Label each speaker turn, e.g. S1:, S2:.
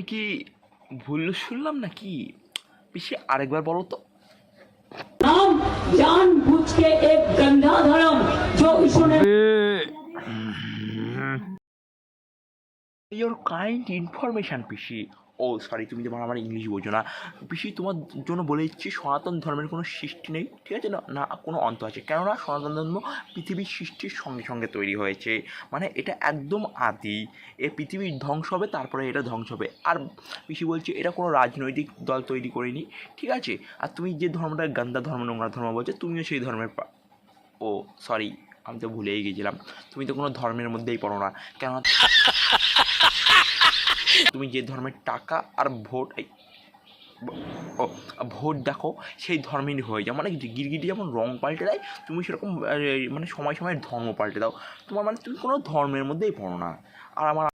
S1: আমি কি ভুল শুনলাম নাকি? পিসি আরেকবার বলো তো।
S2: नाम जानबूझ के एक गंदा धर्म जो ईश्वर
S1: ইয়োর কাইন্ড ইনফরমেশান পিসি। ও সরি, তুমি তোমার আমার ইংলিশ বোঝো না পিসি। তোমার জন্য বলে দিচ্ছি, সনাতন ধর্মের কোনো সৃষ্টি নেই, ঠিক আছে না, না কোনো অন্ত আছে। কেননা সনাতন ধর্ম পৃথিবীর সৃষ্টির সঙ্গে সঙ্গে তৈরি হয়েছে, মানে এটা একদম আদি। এ পৃথিবীর ধ্বংস হবে, তারপরে এটা ধ্বংস হবে। আর পিসি বলছে এটা কোনো রাজনৈতিক দল তৈরি করেনি, ঠিক আছে। আর তুমি যে ধর্মটা গান্দা ধর্ম, নোংরা ধর্ম বলছো, তুমিও সেই ধর্মের ও সরি, আমি তো ভুলেই গেছিলাম, তুমি তো কোনো ধর্মের মধ্যেই পড়ো না। কেন তুমি যে ধর্মের টাকা আর ভোট ও ভোট দেখো, সেই ধর্মেরই হয়ে যাও। মানে গিরগিটি যেমন রং পাল্টে দেয়, তুমি সেরকম মানে সময় সময় ধর্ম পাল্টে দাও। তোমার মানে তুমি কোনো ধর্মের মধ্যেই পড়ো না। আর আমার